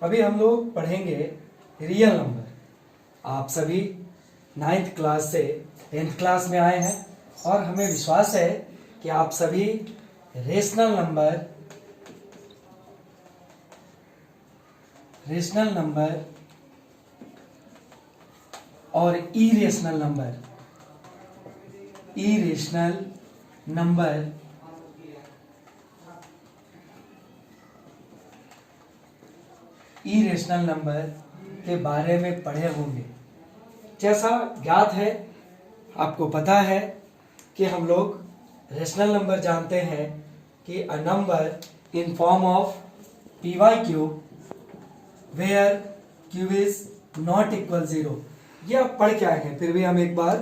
अभी हम लोग पढ़ेंगे रियल नंबर। आप सभी 9th क्लास से 10th क्लास में आए हैं और हमें विश्वास है कि आप सभी रेशनल नंबर और इरेशनल नंबर के बारे में पढ़े होंगे। जैसा ज्ञात है, आपको पता है कि हम लोग रेशनल नंबर जानते हैं कि a number in form of P by Q where Q is not equal 0। ये आप पढ़ के आए हैं, फिर भी हम एक बार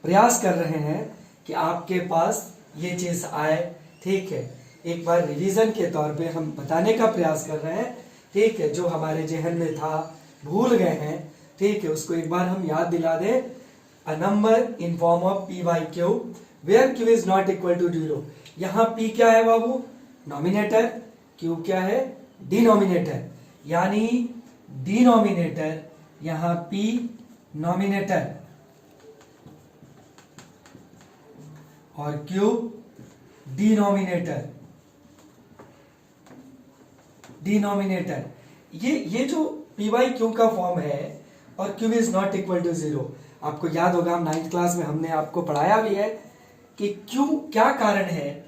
प्रयास कर रहे हैं कि आपके पास ये चीज आए। ठीक है, एक बार रिवीजन के तौर पे हम बताने का प्रयास कर रहे हैं। ठीक है, जो हमारे जहन में था, भूल गए हैं, ठीक है, उसको एक बार हम याद दिला दें। A number in form of P by Q where Q is not equal to 0। यहाँ पी क्या है बाबू? नॉमिनेटर। क्यू क्या है? डिनोमिनेटर। यानी डिनोमिनेटर, यहाँ पी नॉमिनेटर और क्यूब डिनोमिनेटर। ये जो पी वाई क्यू का फॉर्म है और Q is not equal to 0, आपको याद होगा, हम 9th क्लास में हमने आपको पढ़ाया भी है कि क्यों, क्या कारण है।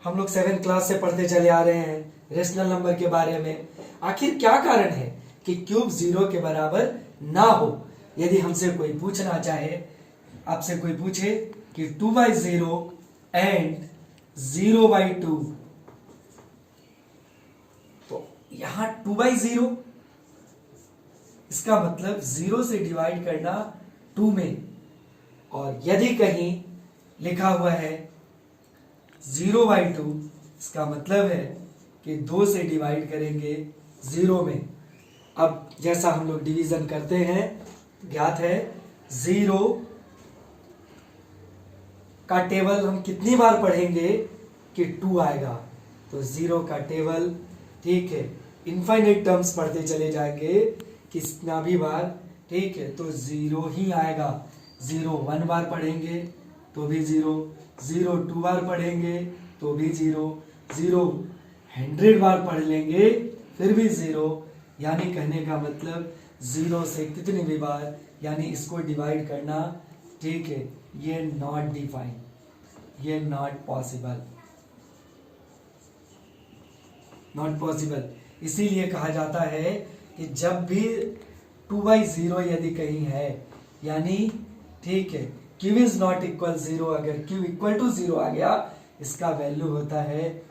हम लोग 7th क्लास से पढ़ते चले आ रहे हैं रेशनल नंबर के बारे में। आखिर क्या कारण है कि क्यूब 0 के बराबर ना हो। यदि हमसे कोई पूछना चाहे, आपसे कोई पूछे कि 2/0 एंड 0/2, तो यहां 2/0, इसका मतलब 0 से डिवाइड करना 2 में, और यदि कहीं लिखा हुआ है 0/2, इसका मतलब है कि 2 से डिवाइड करेंगे 0 में। अब जैसा हम लोग डिवीजन करते हैं, ज्ञात है 0 का टेबल हम कितनी बार पढ़ेंगे कि 2 आएगा। तो 0 का टेबल, ठीक है, इनफाइनाइट टर्म्स पढ़ते चले जाएंगे कितना भी बार, ठीक है, तो 0 ही आएगा। 0 1 बार पढ़ेंगे तो भी 0, 0 2 बार पढ़ेंगे तो भी 0, 0 100 बार पढ़ लेंगे फिर भी 0। यानी कहने का मतलब 0 से कितनी भी बार, यानी इसको डिवाइड करना, ठीक है, ये नॉट डिफाइन, ये नॉट पॉसिबल। इसीलिए कहा जाता है कि जब भी 2/0 यदि कहीं है, यानी ठीक है, क्यू इज नॉट इक्वल 0, अगर क्यू इक्वल टू 0 आ गया, इसका वैल्यू होता है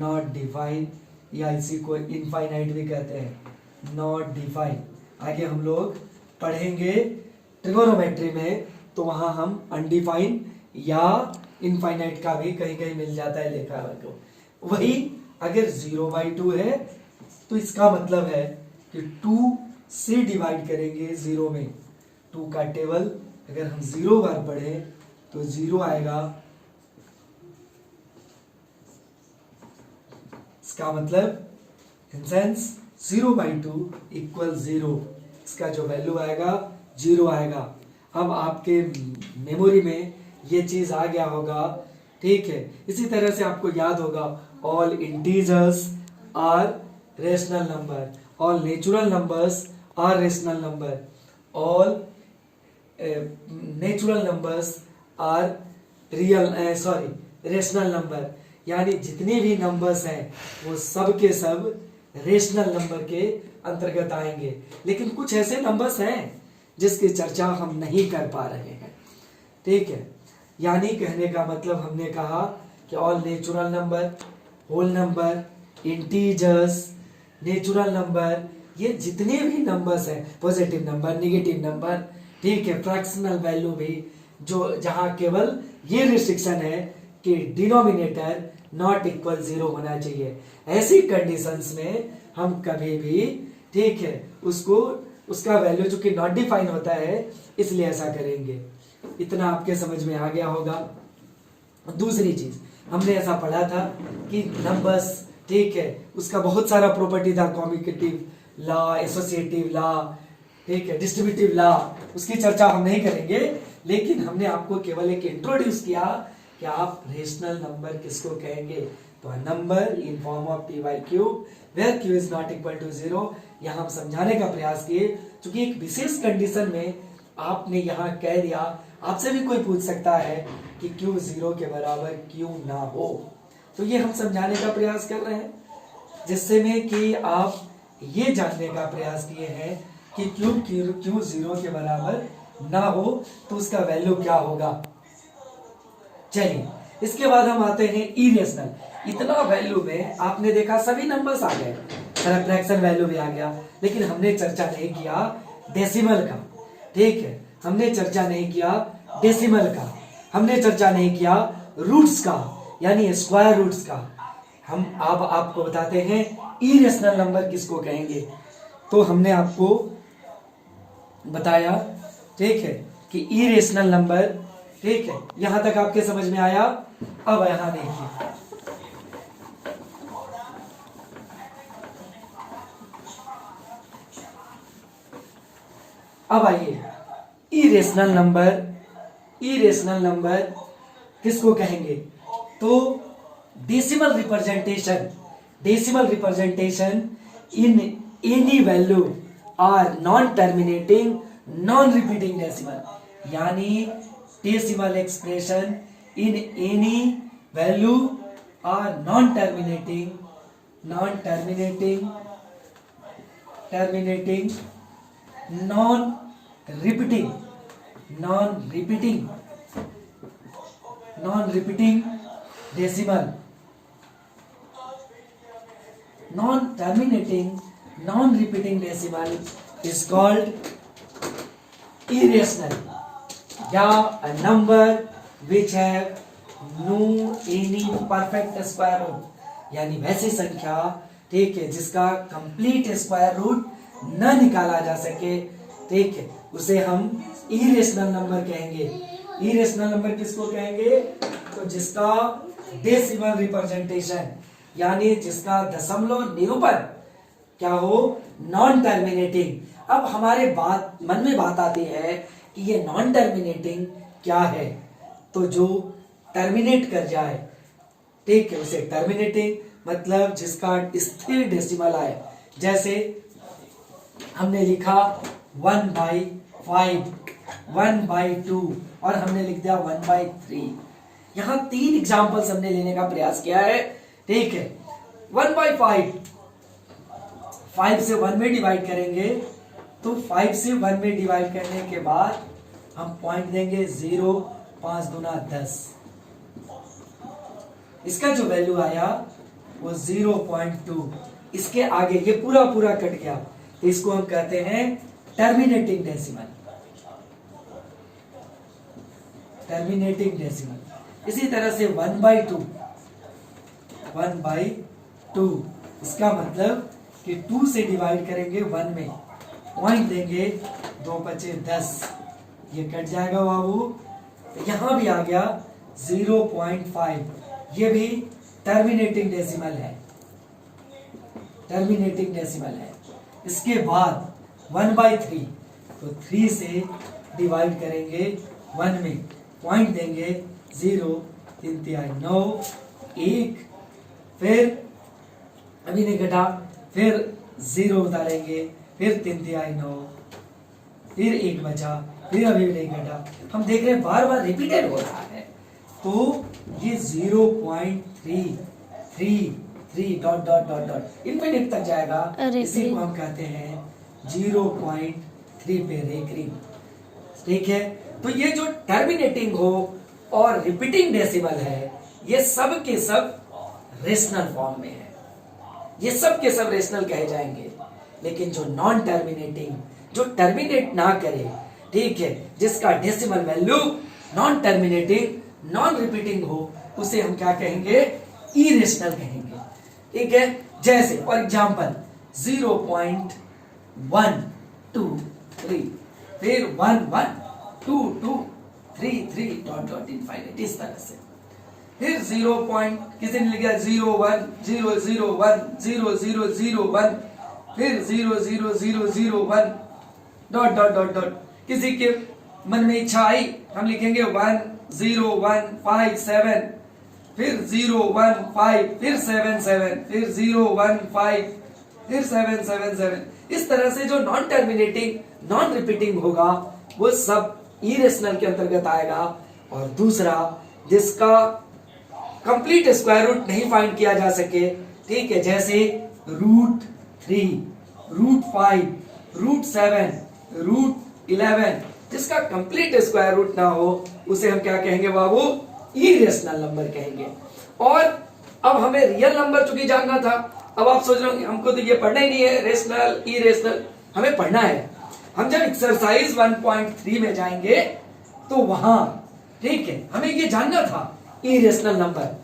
नॉट डिफाइन, या इसी को इनफाइनाइट भी कहते हैं, नॉट डिफाइन। आगे हम लोग पढ़ेंगे ट्रिगोनोमेट्री में, तो वहां हम अनडिफाइन या इनफाइनाइट का भी कहीं कहीं मिल जाता है लिखा हुआ। वही अगर 0/2 है तो इसका मतलब है कि 2 से डिवाइड करेंगे 0 में। 2 का टेबल अगर हम 0 बार पढ़े तो 0 आएगा। इसका मतलब इन सेंस 0/2 इक्वल 0, इसका जो वैल्यू आएगा 0 आएगा। अब आपके मेमोरी में ये चीज आ गया होगा, ठीक है। इसी तरह से आपको याद होगा, all integers are rational number, all natural numbers are rational number, all natural numbers are rational number. यानी जितने भी नंबर्स हैं वो सब के सब रेशनल नंबर के अंतर्गत आएंगे। लेकिन कुछ ऐसे नंबर्स हैं जिसकी चर्चा हम नहीं कर पा रहे हैं, ठीक है। यानी कहने का मतलब हमने कहा कि all natural number, whole number, integers, natural number, ये जितने भी नंबर्स हैं, पॉजिटिव नंबर, नेगेटिव नंबर, ठीक है, फ्रैक्शनल वैल्यू भी, जो जहां केवल ये रिस्ट्रिक्शन है कि डिनोमिनेटर नॉट इक्वल 0 होना चाहिए। ऐसी कंडीशंस में हम कभी भी, ठीक है, उसका वैल्यू जो कि नॉट डिफाइन होता है, इसलिए ऐसा करेंगे। इतना आपके समझ में आ गया होगा। दूसरी चीज हमने ऐसा पढ़ा था कि नंबर्स, ठीक है, उसका बहुत सारा प्रॉपर्टी था, कॉम्यूटेटिव लॉ, एसोसिएटिव लॉ, ठीक है, डिस्ट्रीब्यूटिव लॉ, उसकी चर्चा हम नहीं करेंगे, लेकिन हमने आपको केवल एक इंट्रोड्यूस किया कि आप रेशनल नंबर किसको कहेंगे। तो number in form of T by Q where Q is not equal to 0, यहां हम समझाने का प्रयास किए, क्योंकि एक विशेष कंडीशन में आपने यहां कह दिया, आपसे भी कोई पूछ सकता है कि क्यू 0 के बराबर क्यों ना हो, तो ये हम समझाने का प्रयास कर रहे हैं, जिससे में कि आप ये जानने का प्रयास किए हैं कि क्यू 0 के बराबर ना हो तो उसका वैल्यू क्या होगा। चलिए, इसके बाद हम आते हैं इरेशनल। इतना वैल्यू में आपने देखा सभी नंबर्स आ गए, फ्रैक्शन वैल्यू भी आ गया, लेकिन हमने चर्चा नहीं किया डेसिमल का, ठीक है, हमने चर्चा नहीं किया डेसिमल का, हमने चर्चा नहीं किया रूट्स का, यानी स्क्वायर रूट्स का। हम अब आपको बताते हैं इरेशनल नंबर किसको कहेंगे। तो हमने आपको बताया, ठीक है, कि इरेशनल नंबर, ठीक है, यहां तक आपके समझ में आया। अब यहां देखिए, अब आइए इरेशनल नंबर किसको कहेंगे। तो decimal representation in any value are non terminating non repeating decimal, यानी decimal expression in any value are non terminating non repeating decimal, non repeating decimal is called irrational, या a number which have no any perfect square root, यानी वैसी संख्या, ठीक है, जिसका complete square root न निकाला जा सके, ठीक है, उसे हम इरेशनल नंबर कहेंगे। इरेशनल नंबर किसको कहेंगे? तो जिसका डेसिमल रिप्रेजेंटेशन, यानी जिसका दशमलव निरूपण क्या हो, नॉन टर्मिनेटिंग। अब हमारे मन में बात आती है कि ये नॉन टर्मिनेटिंग क्या है, तो जो टर्मिनेट कर जाए, ठीक है, उसे टर्मिनेटिंग, मतलब जिसका स्थिर डेसिमल आए। जैसे हमने लिखा 1/5, 1/2 और हमने लिख दिया 1/3। यहां 3 एग्जांपल्स हमने लेने का प्रयास किया है, ठीक है। 1/5, 5 से 1 में डिवाइड करेंगे, तो 5 से 1 में डिवाइड करने के बाद हम पॉइंट देंगे 0, 5 दूना 10। इसका जो वैल्यू आया वो 0.2। इसके आगे ये पूरा कट गया, तो इसको हम कहते हैं टर्मिनेटिंग डेसिमल। इसी तरह से 1/2, इसका मतलब कि 2 से डिवाइड करेंगे 1 में, पॉइंट देंगे, 2 बचे 10, ये कट जाएगा बाबू। तो यहां भी आ गया 0.5, ये भी टर्मिनेटिंग डेसिमल है। इसके बाद 1/3, तो 3 से डिवाइड करेंगे 1 में, पॉइंट देंगे 0, 3 तिहाई 9, 1, फिर अभी नहीं घटा, फिर 0 उतारेंगे, फिर 3 तिहाई 9, फिर 1 बचा, फिर अभी नहीं घटा। हम देख रहे हैं बार बार रिपीटेड हो रहा है, तो ये 0.33 डॉट इनफिनिट तक जाएगा। इसी को हम कहते हैं 0.3 पे रेकरिंग, ठीक है। तो ये जो टर्मिनेटिंग हो और रिपीटिंग डेसिमल है, ये सब के सब रेशनल फॉर्म में है, ये सब के सब रेशनल कहे जाएंगे। लेकिन जो नॉन टर्मिनेटिंग, जो टर्मिनेट ना करे, ठीक है, जिसका decimal value non terminating non repeating हो, उसे हम क्या कहेंगे? इरेशनल कहेंगे, ठीक है। जैसे फॉर एग्जांपल 0.123, फिर 112233 डॉट इनफाइनाइट, इस तरह से। फिर 0. किसी ने लिखा 0.1, 0.0.1, 0.0.0.1, फिर 0 0 0 0 1 डॉट डॉट डॉट डॉट। किसी के मन में इच्छा आई, हम लिखेंगे 1 0 1 5 7, फिर 0 1 5, फिर 7 7, फिर 0 1 5, फिर 7 7 7। इस तरह से जो नॉन टर्मिनेटिंग नॉन रिपीटिंग होगा वो सब इरेशनल के अंतर्गत आएगा। और दूसरा जिसका कंप्लीट स्क्वायर रूट नहीं फाइंड किया जा सके, ठीक है, जैसे √3, √5, √7, √11, जिसका कंप्लीट स्क्वायर रूट ना हो उसे हम क्या कहेंगे बाबू? इरेशनल नंबर कहेंगे। और अब हमें रियल नंबर चूंकि जानना था, अब आप सोच रहे होंगे हमको तो ये पढ़ना ही नहीं है, रेशनल इरेशनल हमें पढ़ना है। हम जब एक्सरसाइज 1.3 में जाएंगे तो वहां, ठीक है, हमें ये जानना था इरेशनल नंबर।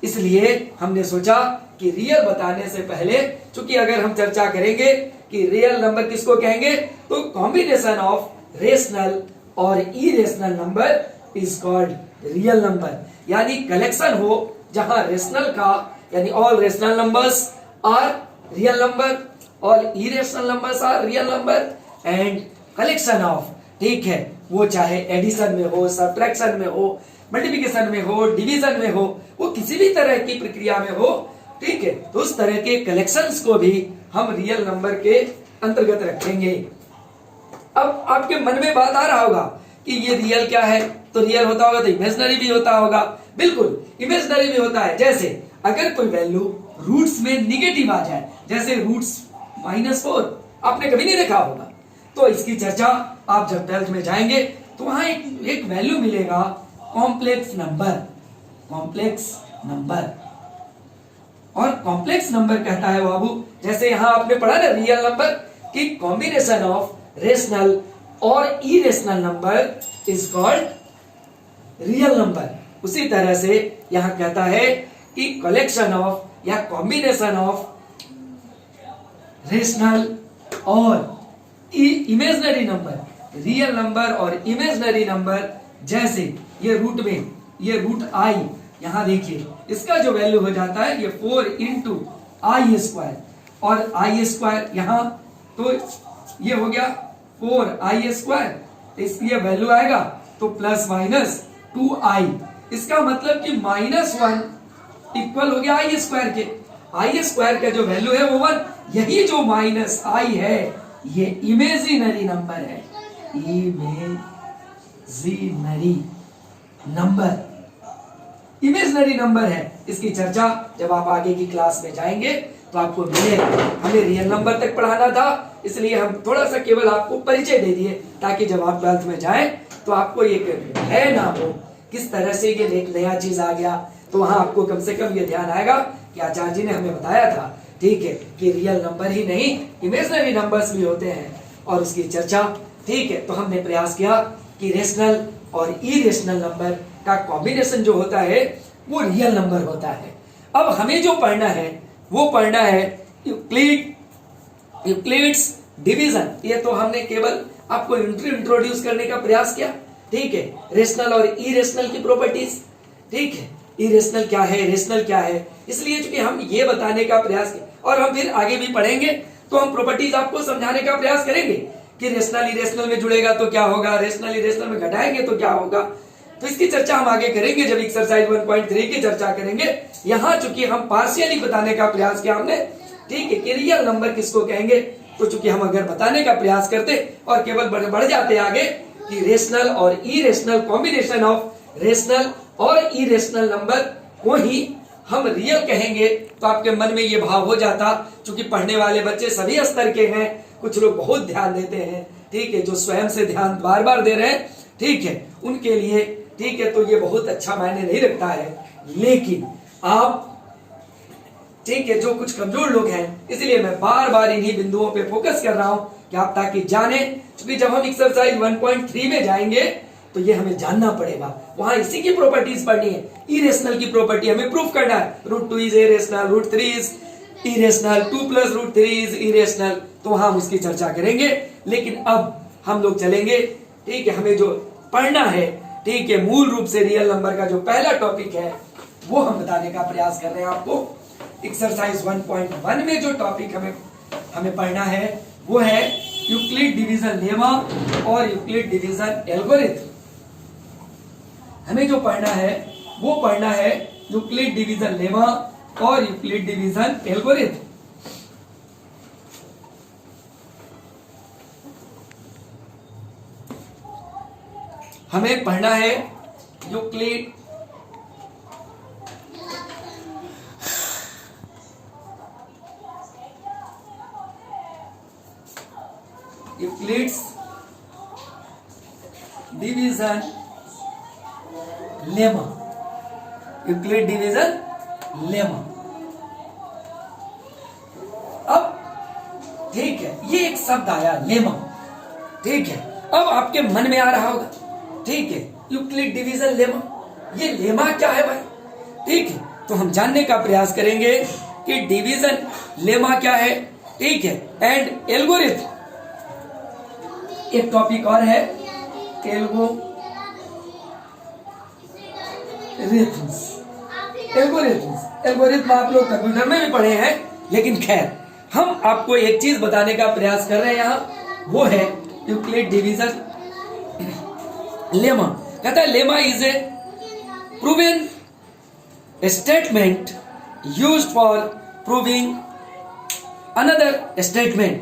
इसलिए हमने सोचा कि रियल बताने से पहले, चूंकि अगर हम चर्चा करेंगे कि रियल नंबर किसको कहेंगे, तो कॉम्बिनेशन ऑफ रेशनल और irrational number is called real number. यानी कलेक्शन हो जहां रेशनल का, यानी all rational numbers are real number, all irrational numbers are real number, and collection of, ठीक है, वो चाहे एडिशन में हो, सब्ट्रैक्शन में हो, मल्टीप्लिकेशन में हो, डिवीजन में हो, वो किसी भी तरह की प्रक्रिया में हो, ठीक है, तो उस तरह के कलेक्शंस को भी हम रियल नंबर के अंतर्गत रखेंगे। अब आपके मन में बात आ रहा होगा कि ये रियल क्या है, तो रियल होता होगा तो इमेजिनरी भी होता होगा। बिल्कुल, इमेजिनरी भी होता है। जैसे अगर कोई वैल्यू रूट्स में निगेटिव आ जाए, जैसे रूट्स -4, आपने कभी नहीं देखा होगा, तो इसकी चर्चा आप जब 12th में जाएंगे तो वहां एक वैल्यू मिलेगा कॉम्प्लेक्स नंबर। कॉम्प्लेक्स नंबर, और कॉम्प्लेक्स नंबर कहता है बाबू, जैसे यहां आपने पढ़ा ना रियल नंबर की कॉम्बिनेशन ऑफ रेशनल और irrational number is called real number. उसी तरह से यहां कहता है कि कलेक्शन ऑफ या कॉम्बिनेशन ऑफ रेशनल और इमेजिनरी नंबर, रियल नंबर और इमेजिनरी नंबर, जैसे ये रूट में, ये रूट आई, यहां देखिए इसका जो वैल्यू हो जाता है ये 4 × i², और i² यहां तो ये हो गया 4i², इसकी ये वैल्यू आएगा तो ±2i। इसका मतलब कि -1 इक्वल हो गया i² के। i² का जो वैल्यू है वो 1, यही जो -i है ये इमेजिनरी नंबर है। इमेजिनरी नंबर, इमेजिनरी नंबर है। इसकी चर्चा जब आप आगे की क्लास में जाएंगे तो आपको मिलेगा। हमें रियल नंबर तक पढ़ाना था, इसलिए हम थोड़ा सा केवल आपको परिचय दे दिए, ताकि जब आप 12th में जाएं तो आपको ये भय ना हो किस तरह से ये एक नया चीज आ गया। तो वहां आपको कम से कम ये ध्यान आएगा कि आचार्य जी ने हमें बताया था, ठीक है, कि रियल नंबर ही नहीं इमेजिनरी नंबर्स भी होते हैं, और उसकी चर्चा, ठीक है। तो हमने प्रयास किया कि रेशनल और इरेशनल नंबर का कॉम्बिनेशन जो होता है वो रियल नंबर होता है। अब हमें जो पढ़ना है वो पढ़ना है यूक्लिड्स डिवीजन। ये तो हमने केवल आपको इंट्रोड्यूस करने का प्रयास किया, ठीक है, रेशनल और इरेशनल की प्रॉपर्टीज, ठीक है, इरेशनल क्या है, रेशनल क्या है, इसलिए चूंकि हम ये बताने का प्रयास किया, और हम फिर आगे भी पढ़ेंगे तो हम प्रॉपर्टीज आपको समझाने का प्रयास करेंगे कि रेशनल इरेशनल में जुड़ेगा तो क्या होगा, रेशनल इरेशनल में घटाएंगे तो क्या होगा। तो इसकी चर्चा हम आगे करेंगे जब एक्सरसाइज 1.3 की चर्चा करेंगे। यहाँ चूंकि हम पार्शियली बताने का प्रयास किया हमने, ठीक है, कि रियल नंबर किसको कहेंगे, तो चूंकि हम अगर बताने का प्रयास करते और केवल बढ़ जाते आगे कि रेशनल और इरेशनल कॉम्बिनेशन ऑफ रेशनल और इरेशनल नंबर को ही हम रियल कहेंगे, तो आपके मन में ये भाव हो जाता। चूंकि पढ़ने वाले बच्चे सभी स्तर के हैं, कुछ लोग बहुत ध्यान देते हैं, ठीक है, जो स्वयं से ध्यान बार बार दे रहे हैं, ठीक है, उनके लिए, ठीक है, तो ये बहुत अच्छा मायने नहीं रखता है। लेकिन आप, ठीक है, जो कुछ कमजोर लोग हैं, इसलिए मैं बार बार इन्हीं बिंदुओं पे फोकस कर रहा हूं कि आप ताकि जाने, क्योंकि जब हम एक्सरसाइज 1.3 में जाएंगे तो ये हमें जानना पड़ेगा, वहां इसी की प्रॉपर्टीज पढ़नी है। इरेशनल की प्रॉपर्टी हमें प्रूफ करना है, √2 is irrational, √3 is irrational, 2 + √3 is irrational, तो वहां हम उसकी चर्चा करेंगे। लेकिन अब हम लोग चलेंगे, ठीक है, हमें जो पढ़ना है, ठीक है, मूल रूप से रियल नंबर का जो पहला टॉपिक है वो हम बताने का प्रयास कर रहे हैं आपको। एक्सरसाइज 1.1 में जो टॉपिक हमें पढ़ना है वो है यूक्लिड डिवीजन लेमा और यूक्लिड डिवीजन एल्गोरिथम। हमें जो पढ़ना है वो पढ़ना है यूक्लिड डिवीजन लेमा और यूक्लिड डिवीजन एल्गोरिथम। हमें पढ़ना है Euclid Euclid's division lemma, Euclid division lemma. अब ठीक है, ये एक शब्द आया लेमा, ठीक है। अब आपके मन में आ रहा होगा, ठीक है, यूक्लिड डिवीजन लेमा, ये लेमा क्या है भाई? ठीक है, तो हम जानने का प्रयास करेंगे कि डिवीजन लेमा क्या है, ठीक है, एंड एल्गोरिथम। एक टॉपिक और है एल्गोरिथम आप लोग कंप्यूटर में भी पढ़े हैं, लेकिन खैर हम आपको एक चीज बताने का प्रयास कर रहे हैं यहाँ, वो है यूक्लिड डिवीजन लेमा। कहता है lemma is a proven statement used for proving another statement.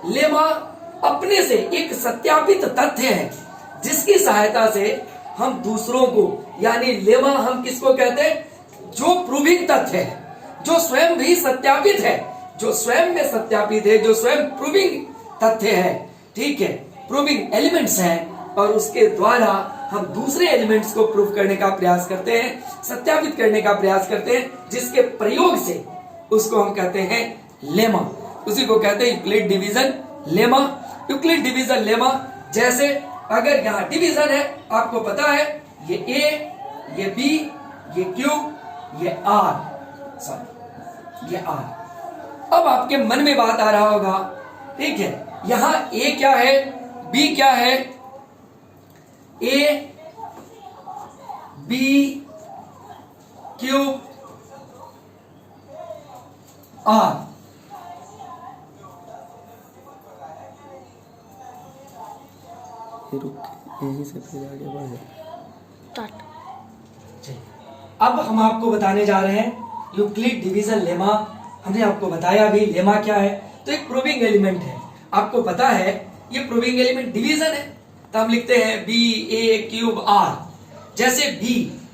Lemma अपने से एक सत्यापित तथ्य है जिसकी सहायता से हम दूसरों को, यानी लेमा हम किसको कहते हैं? जो प्रूविंग तथ्य है, जो स्वयं भी सत्यापित है, जो स्वयं में सत्यापित है, जो स्वयं प्रूविंग तथ्य है, ठीक है, प्रूविंग एलिमेंट्स हैं, और उसके द्वारा हम दूसरे एलिमेंट्स को प्रूव करने का प्रयास करते हैं, सत्यापित करने का प्रयास करते हैं, जिसके प्रयोग से उसको हम कहते हैं लेमा। उसी को कहते हैं Euclid division lemma. Euclid division lemma, जैसे अगर यहां डिवीजन है, आपको पता है ये A, ये B, ये Q, ये R, सॉरी ये R। अब आपके मन में बात आ रहा होगा, ठीक है, यहां A क्या है, B क्या है? A, B, Q, R। यहीं से फिर आगे बढ़े। अब हम आपको बताने जा रहे हैं यूक्लिड डिवीजन लेमा। हमने आपको बताया भी लेमा क्या है, तो एक प्रूविंग एलिमेंट है। आपको पता है ये प्रूविंग एलिमेंट डिवीजन है, तो हम लिखते हैं B A क्यूब R। जैसे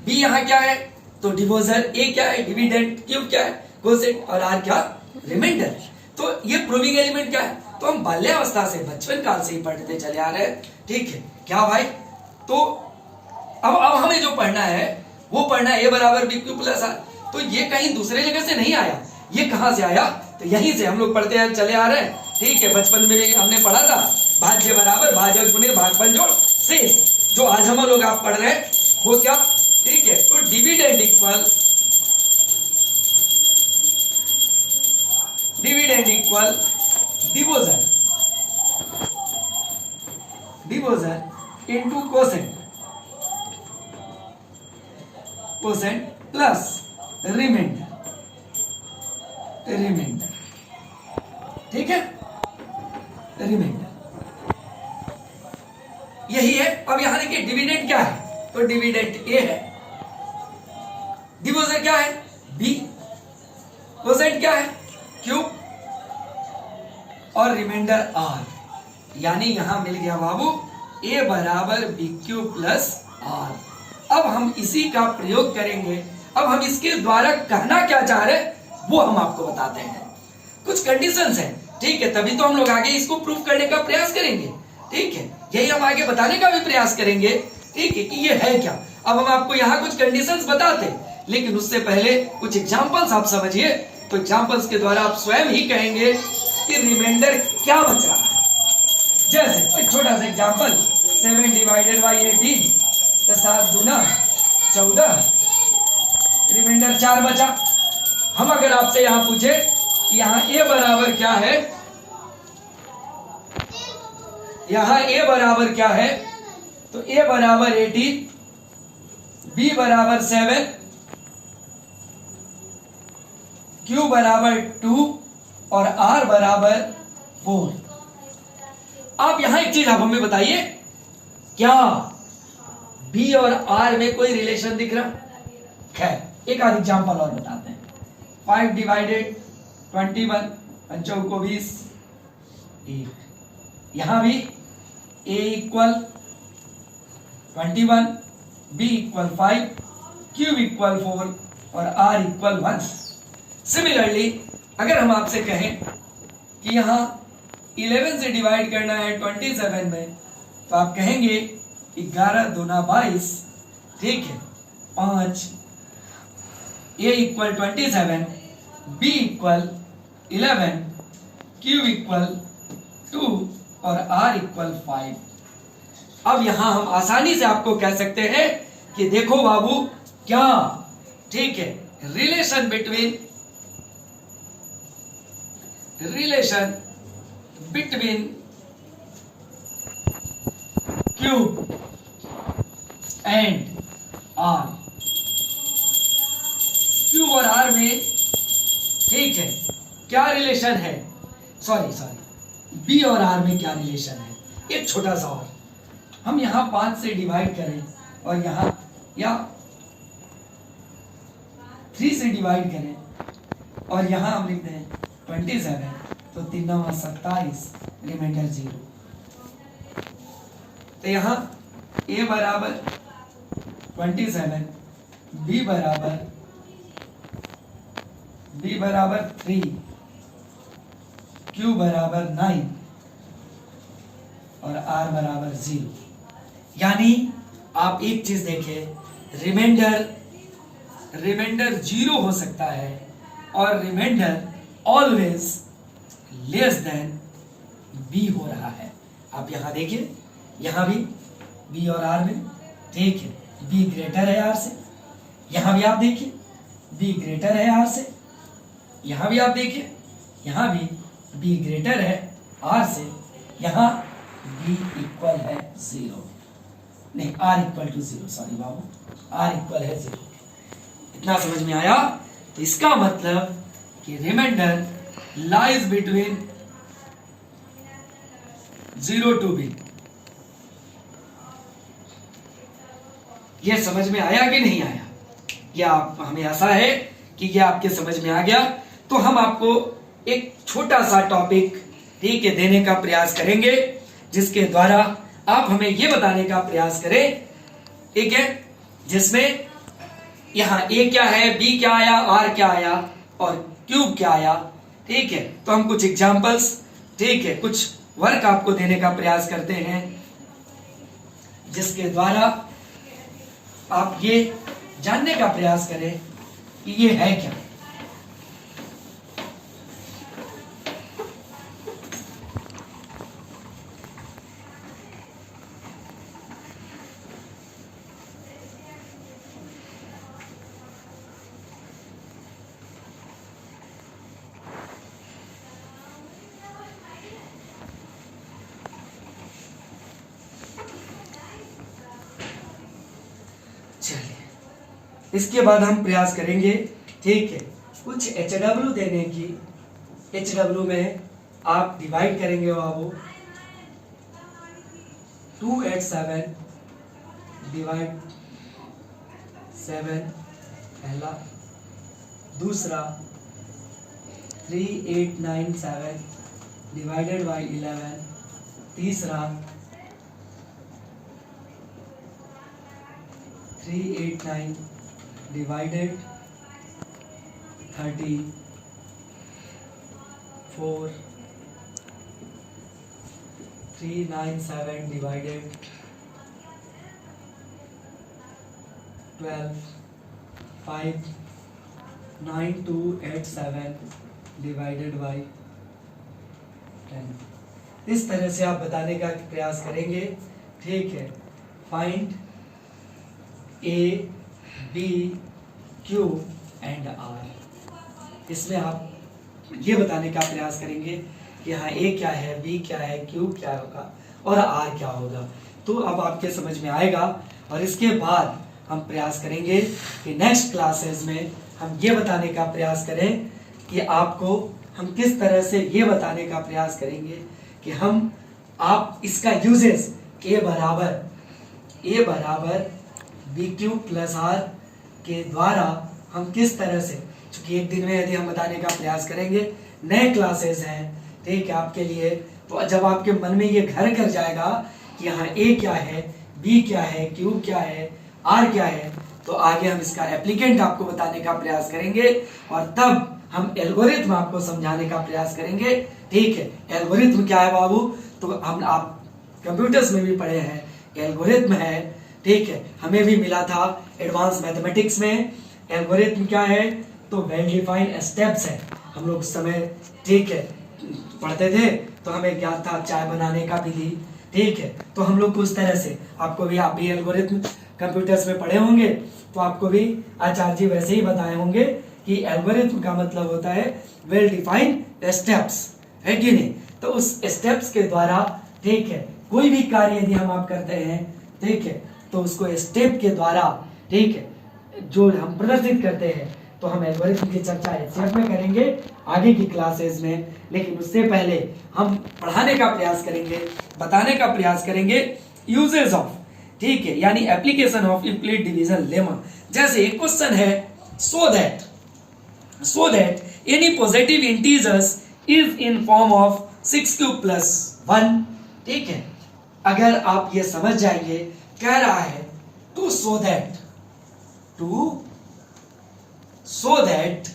B यहाँ क्या है, तो डिवोजर, A क्या है, डिविडेंड, क्यूब क्या है, कोसेंट, और R क्या, रिमाइंडर। तो ये प्रूविंग एलिमेंट क्या है, तो हम बाल्यावस्था से, बचपन काल से ही पढ़ते चले आ रहे हैं, ठीक है क्या भाई? तो अब हमें जो पढ़ना है वो पढ़ना है A बराबर B क्यू प्लस R। तो ये कहीं दूसरे जगह से नहीं आया, ये कहां से आया, तो यहीं से हम लोग पढ़ते चले आ रहे हैं, ठीक है। बचपन में हमने पढ़ा था भाज्य बराबर भाजक गुणे भागफल जोड़ शेष, जो आज हम लोग आप पढ़ रहे हैं वो क्या, ठीक है। तो dividend equal divisor into quotient plus remainder, ठीक है, रिमाइंडर यही है। अब यहां देखिए डिविडेंड क्या है, तो डिविडेंड A है, डिवोजर क्या है B, कोसेंट क्या है Q, और रिमाइंडर R। यानी यहां मिल गया बाबू A बराबर BQ प्लस R। अब हम इसी का प्रयोग करेंगे। अब हम इसके द्वारा कहना क्या चाह रहे हैं वो हम आपको बताते हैं। कुछ कंडीशंस हैं, ठीक है, तभी तो हम लोग आगे इसको प्रूफ करने का प्रयास करेंगे, ठीक है। यही हम आगे बताने का भी प्रयास करेंगे, ठीक है, कि ये है क्या। अब हम आपको यहाँ कुछ कंडीशंस बताते हैं, लेकिन उससे पहले कुछ एग्जांपल्स आप समझिए। तो एग्जांपल्स के द्वारा आप स्वयं ही कहेंगे कि रिमाइंडर क्या बच रहा है। जैसे एक छोटा सा एग्जांपल, 7 डिवाइडेड बाई 18, तो 7 दूना 14, रिमाइंडर 4 बचा। हम अगर आपसे यहाँ पूछे कि यहाँ A बराबर क्या है, यहाँ A बराबर क्या है, तो A बराबर 18, B बराबर 7, Q बराबर 2, और R बराबर 4। आप यहां एक चीज आप हमें बताइए, क्या B और R में कोई रिलेशन दिख रहा? खैर एक आध एग्जाम्पल और बताते हैं। 5 डिवाइडेड 21, 5 को 20, 1। यहां भी A equal 21, B equal 5, Q equal 4 और R इक्वल 1। सिमिलरली अगर हम आपसे कहें कि यहां 11 से डिवाइड करना है 27 में, तो आप कहेंगे 11 दूना 22, ठीक है, 5, A equal 27, B equal 11, Q equal 2 और R इक्वल 5। अब यहां हम आसानी से आपको कह सकते हैं कि देखो बाबू, क्या, ठीक है, relation between Q and R, Q और R में, ठीक है, क्या रिलेशन है, सॉरी B और R में क्या रिलेशन है। एक छोटा सा और, हम यहां 5 से डिवाइड करें और यहां या 3 से डिवाइड करें और यहां हम लिखते हैं 27, तो 3 9 27, रिमाइंडर 0। तो यहां A बराबर 27, B बराबर 3, Q बराबर 9 और R बराबर 0। यानी आप एक चीज देखें, रिमाइंडर 0 हो सकता है और remainder always less than B हो रहा है। आप यहां देखिए, यहां भी B और R में, ठीक है, B ग्रेटर है R से। यहां भी आप देखिए B ग्रेटर है R से। यहां भी आप देखिए, यहां भी B ग्रेटर है R से। यहां B इक्वल है 0, नहीं, R इक्वल टू 0, सॉरी बाबू, R इक्वल है 0। इतना समझ में आया? तो इसका मतलब कि remainder lies between 0 to B। यह समझ में आया कि नहीं आया? या आप, हमें ऐसा है कि यह आपके समझ में आ गया, तो हम आपको एक छोटा सा टॉपिक, ठीक है, देने का प्रयास करेंगे, जिसके द्वारा आप हमें यह बताने का प्रयास करें, ठीक है, जिसमें यहां A क्या है, B क्या आया, R क्या आया और Q क्या आया, ठीक है। तो हम कुछ एग्जांपल्स, ठीक है, कुछ वर्क आपको देने का प्रयास करते हैं, जिसके द्वारा आप ये जानने का प्रयास करें कि ये है क्या। चलिए, इसके बाद हम प्रयास करेंगे, ठीक है, कुछ HW देने की। HW में आप डिवाइड करेंगे बाबू 2 8 7 डिवाइड 7, पहला। दूसरा 3 8 9 7 डिवाइडेड बाई 11। तीसरा 3 8 9 डिवाइडेड 13। 4 3 9 7 डिवाइडेड 12। 5 9 2 8 7 divided by 10। इस तरह से आप बताने का प्रयास करेंगे, ठीक है। Find A B Q and R। इसमें आप ये बताने का प्रयास करेंगे कि हाँ A क्या है, B क्या है, Q क्या होगा और R क्या होगा। तो अब आपके समझ में आएगा, और इसके बाद हम प्रयास करेंगे कि नेक्स्ट क्लासेस में हम ये बताने का प्रयास करें कि आपको हम किस तरह से ये बताने का प्रयास करेंगे कि हम आप इसका यूजेस ए बराबर बी क्यूब प्लस आर के द्वारा हम किस तरह से, चूंकि एक दिन में यदि हम बताने का प्रयास करेंगे, नए क्लासेस हैं, ठीक है, आपके लिए, तो जब आपके मन में ये घर कर जाएगा कि यहाँ ए क्या है, बी क्या है, क्यूब क्या है, आर क्या है, तो आगे हम इसका एप्लीकेंट आपको बताने का प्रयास करेंगे और तब हम एल्गोरिथम आपको समझाने का प्रयास करेंगे। ठीक है, एल्गोरिथम क्या है बाबू, तो हम आप कंप्यूटर्स में भी पढ़े हैं, एल्गोरिथम है, ठीक है, हमें भी मिला था एडवांस मैथमेटिक्स में। एल्गोरिथम क्या है, तो वेल डिफाइंड स्टेप्स है, हम लोग उस समय, ठीक है, पढ़ते थे तो हमें ज्ञात था चाय बनाने का विधि, ठीक है, तो हम लोग को उस तरह से आपको भी, आप भी एल्गोरिथम कंप्यूटर्स में पढ़े होंगे तो आपको भी आचार्य जी वैसे ही बताए होंगे कि एल्गोरिथम का मतलब होता है वेल डिफाइंड स्टेप्स, है कि नहीं। तो उस स्टेप्स के द्वारा, ठीक है, कोई भी कार्य यदि हम आप करते हैं, ठीक है, तो उसको स्टेप के द्वारा, ठीक है, जो हम प्रदर्शित करते हैं, तो हम एल्गोरिथम की चर्चा स्टेप में करेंगे आगे की क्लासेस में। लेकिन उससे पहले हम पढ़ाने का प्रयास करेंगे, बताने का प्रयास करेंगे यूजेस ऑफ, ठीक है, यानी application of Euclid division lemma. जैसे एक क्वेश्चन है, so that any positive integers is in form of 6 cube plus 1, ठीक है, अगर आप ये समझ जाएंगे, कह रहा है टू सो दैट